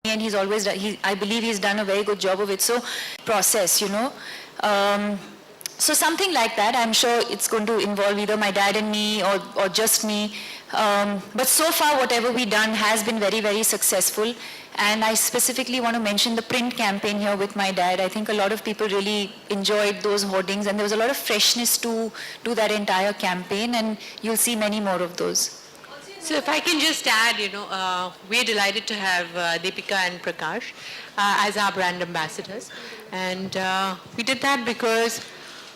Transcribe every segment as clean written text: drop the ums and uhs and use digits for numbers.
and he's always, I believe he's done a very good job of it. So process, so something like that. I'm sure it's going to involve either my dad and me or just me. But so far, whatever we've done has been very, very successful. And I specifically want to mention the print campaign here with my dad. I think a lot of people really enjoyed those hoardings, and there was a lot of freshness to that entire campaign, and you'll see many more of those. So if I can just add, we're delighted to have Deepika and Prakash as our brand ambassadors. And we did that because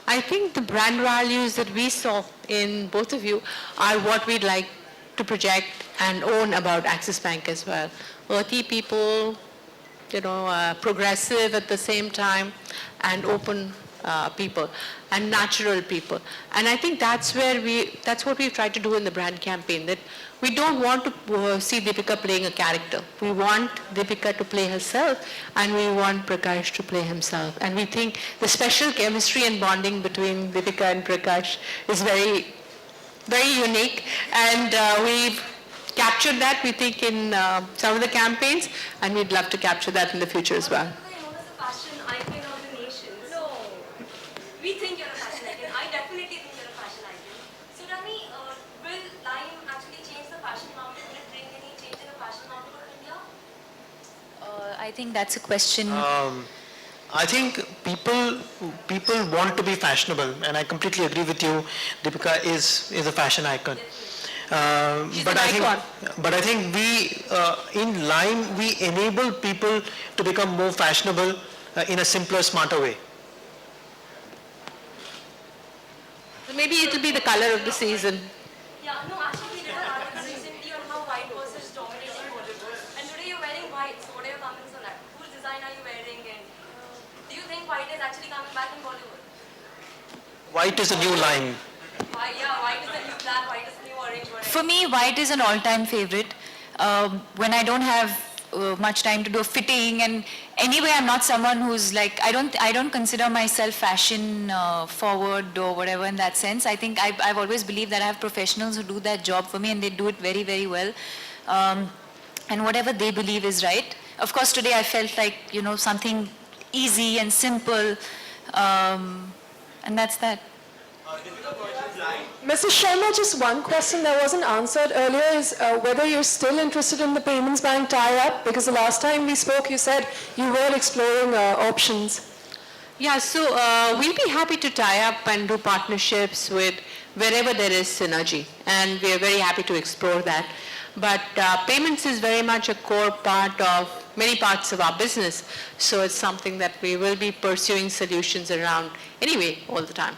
I think the brand values that we saw in both of you are what we'd like to project and own about Axis Bank as well. Earthy people, progressive at the same time, and open people, and natural people. And I think that's what we've tried to do in the brand campaign, that we don't want to see Deepika playing a character. We want Deepika to play herself, and we want Prakash to play himself. And we think the special chemistry and bonding between Deepika and Prakash is very, very unique. And we've captured that, we think, in some of the campaigns, and we'd love to capture that in the future as well. We think you're a fashion icon. I definitely think you're a fashion icon. So tell me, will Lime actually change the fashion market? Will it bring any change in the fashion market of India? I think that's a question. I think people want to be fashionable, and I completely agree with you. Deepika is a fashion icon. But I think we in Lime we enable people to become more fashionable in a simpler, smarter way. Maybe it'll be the color of the season. Yeah, no, actually we did an article recently on how white was dominating Bollywood. And today you're wearing white, so what are your comments on that? Whose design are you wearing, and do you think white is actually coming back in Bollywood? White is a new Lime. Yeah, white is the new black, white is the new orange, whatever. For me, white is an all-time favorite. When I don't have much time to do fitting, and anyway, I'm not someone who's like, I don't consider myself fashion forward or whatever in that sense. I think I've always believed that I have professionals who do that job for me, and they do it very, very well. And whatever they believe is right. Of course, today I felt like, something easy and simple, and that's that. Mrs. Sharma, just one question that wasn't answered earlier is whether you're still interested in the Payments Bank tie-up, because the last time we spoke you said you were exploring options. Yeah, so we'll be happy to tie up and do partnerships with wherever there is synergy, and we are very happy to explore that. But payments is very much a core part of many parts of our business, so it's something that we will be pursuing solutions around anyway all the time.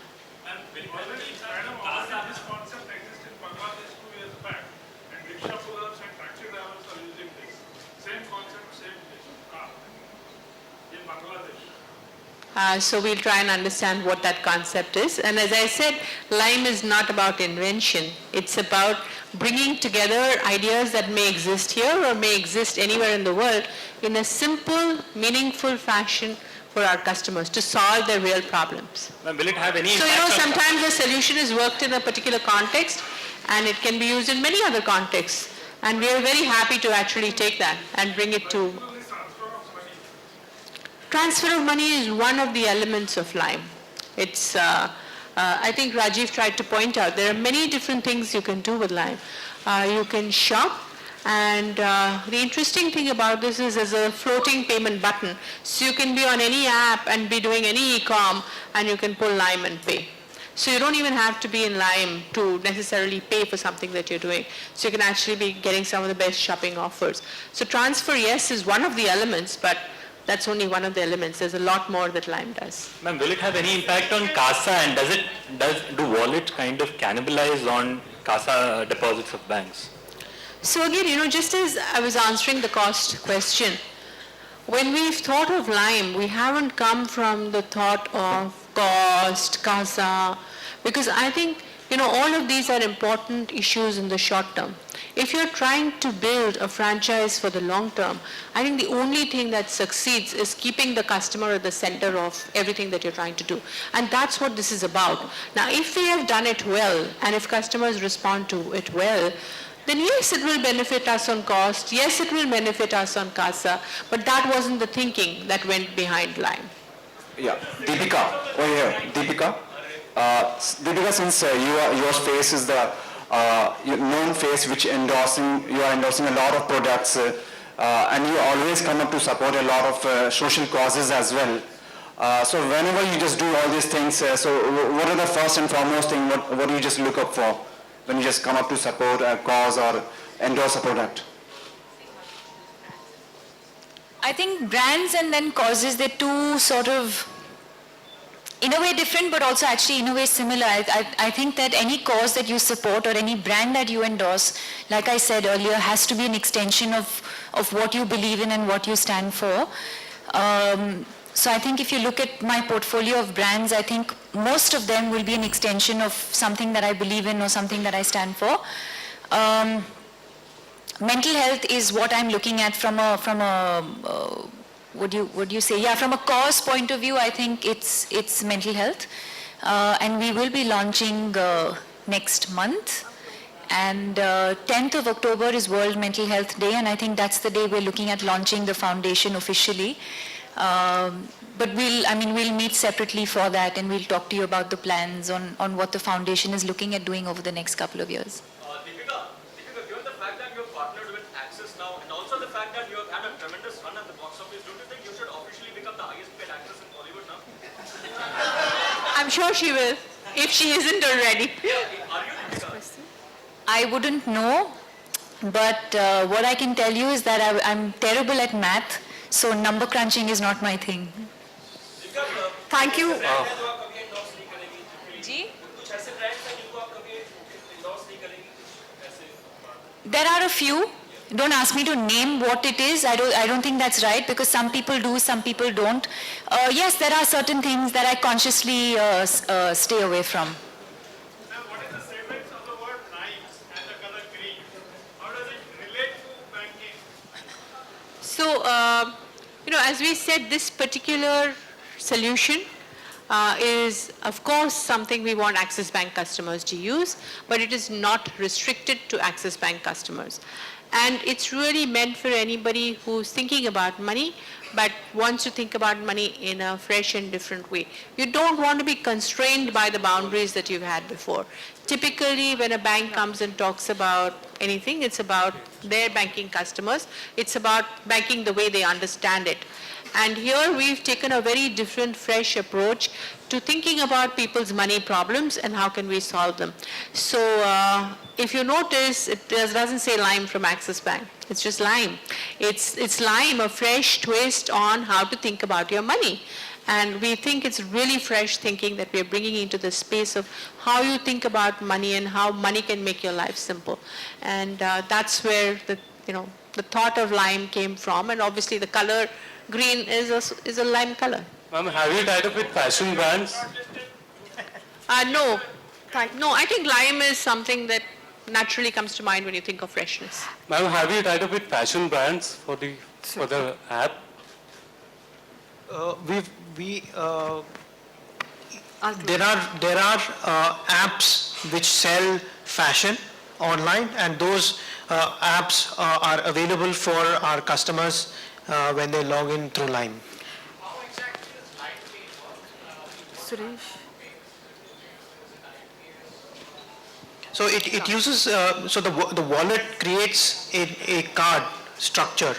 So we'll try and understand what that concept is. And as I said, Lime is not about invention. It's about bringing together ideas that may exist here or may exist anywhere in the world in a simple, meaningful fashion for our customers to solve their real problems. Will it have any impact? So, sometimes a solution is worked in a particular context and it can be used in many other contexts. And we are very happy to actually take that and bring it to... Transfer of money is one of the elements of Lime. It's, I think Rajiv tried to point out, there are many different things you can do with Lime. You can shop, and the interesting thing about this is there's a floating payment button. So you can be on any app and be doing any e-com, and you can pull Lime and pay. So you don't even have to be in Lime to necessarily pay for something that you're doing. So you can actually be getting some of the best shopping offers. So transfer, yes, is one of the elements, but that's only one of the elements. There's a lot more that Lime does. Ma'am, will it have any impact on CASA, and do wallets kind of cannibalize on CASA deposits of banks? So again, just as I was answering the cost question, when we've thought of Lime, we haven't come from the thought of cost, CASA, because I think, all of these are important issues in the short term. If you're trying to build a franchise for the long term, I think the only thing that succeeds is keeping the customer at the center of everything that you're trying to do. And that's what this is about. Now, if we have done it well, and if customers respond to it well, then yes, it will benefit us on cost, yes, it will benefit us on CASA, but that wasn't the thinking that went behind Lime. Yeah, Deepika, over here. Deepika, Deepika, since your face is the your known face which you are endorsing a lot of products, and you always come up to support a lot of social causes as well. So whenever you just do all these things, so what are the first and foremost thing? What do you just look up for when you just come up to support a cause or endorse a product? I think brands and then causes, they're two sort of, in a way different, but also actually in a way similar. I think that any cause that you support or any brand that you endorse, like I said earlier, has to be an extension of what you believe in and what you stand for. So I think if you look at my portfolio of brands, I think most of them will be an extension of something that I believe in or something that I stand for. Mental health is what I'm looking at from a would you say? Yeah, from a cause point of view, I think it's mental health. And we will be launching next month. And 10th of October is World Mental Health Day, and I think that's the day we're looking at launching the foundation officially. But we'll meet separately for that, and we'll talk to you about the plans on what the foundation is looking at doing over the next couple of years. Deepika, given the fact that you have partnered with Axis now, and also the fact that you have had a tremendous run at the box office, don't you think you should officially become the highest paid actress in Bollywood now? I'm sure she will, if she isn't already. Are you, Deepika? I wouldn't know, but what I can tell you is that I'm terrible at math, so number crunching is not my thing. Thank you. There are a few. Don't ask me to name what it is. I don't think that's right, because some people do, some people don't. Yes, there are certain things that I consciously stay away from. What is the salience of the word rhymes and the color green? How does it relate to banking? So, as we said, this particular solution is, of course, something we want Axis Bank customers to use, but it is not restricted to Axis Bank customers. And it's really meant for anybody who's thinking about money, but wants to think about money in a fresh and different way. You don't want to be constrained by the boundaries that you've had before. Typically, when a bank comes and talks about anything, it's about their banking customers. It's about banking the way they understand it. And here we've taken a very different, fresh approach to thinking about people's money problems and how can we solve them. So if you notice, it doesn't say Lime from Axis Bank. It's just Lime. It's Lime, a fresh twist on how to think about your money. And we think it's really fresh thinking that we're bringing into the space of how you think about money and how money can make your life simple. And that's where the thought of Lime came from. And obviously the color green is a lime color. Ma'am, have you tied up with fashion brands? No. No, I think lime is something that naturally comes to mind when you think of freshness. Ma'am, have you tied up with fashion brands for the app? There are apps which sell fashion online, and those apps are available for our customers when they log in through Lime. Suresh. So it uses, so the wallet creates a card structure.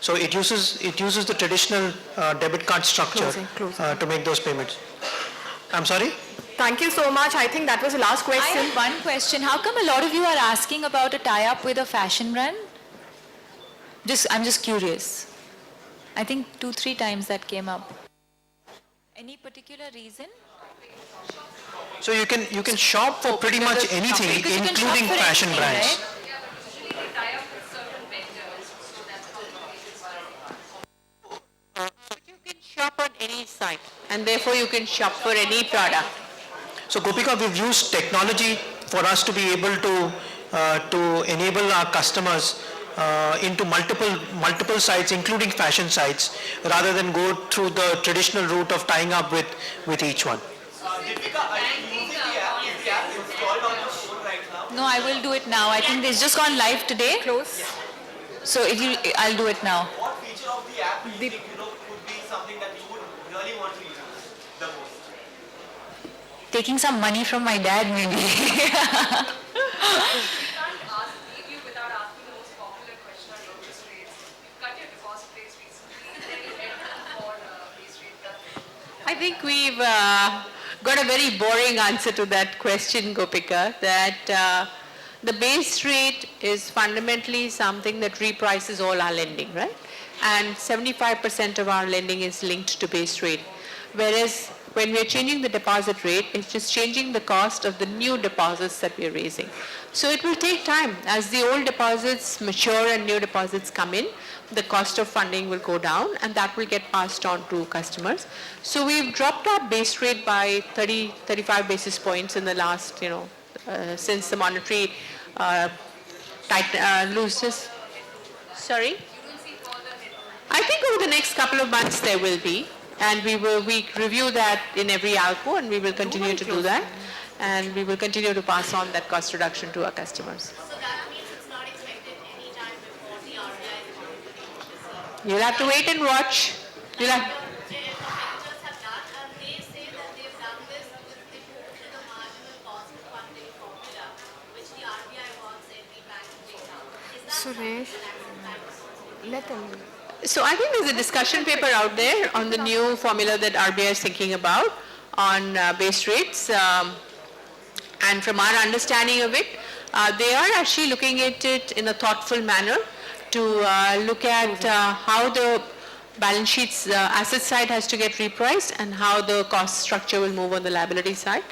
So it uses the traditional debit card structure to make those payments. I'm sorry? Thank you so much. I think that was the last I question. have one question. How come a lot of you are asking about a tie-up with a fashion brand? I'm just curious. I think 2-3 times that came up. Any particular reason? So you can shop for pretty much anything, Because you can shop including for fashion anything, brands. right? But you can shop on any site, and therefore you can shop for any product. So Gopika, we've used technology for us to be able to enable our customers into multiple sites, including fashion sites, rather than go through the traditional route of tying up with each one. Deepika, are you using the app? Is the app installed on your phone right now? No, I will do it now. I think it's just gone live today. Close. So I'll do it now. What feature of the app do you think, could be something that you would really want to use the most? Taking some money from my dad, maybe. We can't leave you without asking the most popular question on your base rates. You've cut your deposit rates recently. Is there any headroom for base rate cut? I think we've got a very boring answer to that question, Gopika, that the base rate is fundamentally something that reprices all our lending, right? And 75% of our lending is linked to base rate. Whereas when we are changing the deposit rate, it's just changing the cost of the new deposits that we are raising. So it will take time. As the old deposits mature and new deposits come in, the cost of funding will go down and that will get passed on to customers. So we've dropped our base rate by 35 basis points in the last, since the monetary looses. Sorry? I think over the next couple of months there will be, and we review that in every ALCO, and we will continue to do that, and we will continue to pass on that cost reduction to our customers. So that means it's not expected any time before the RBI is going to this year. You'll have to wait and watch. You'll have, Competitors have done, and they say that they've done this because they moved to the marginal cost of funding formula, which the RBI wants every bank to take out. Is that Suresh, let them. So I think there's a discussion paper out there on the new formula that RBI is thinking about on base rates. And from our understanding of it, they are actually looking at it in a thoughtful manner to look at how the balance sheet's asset side has to get repriced and how the cost structure will move on the liability side.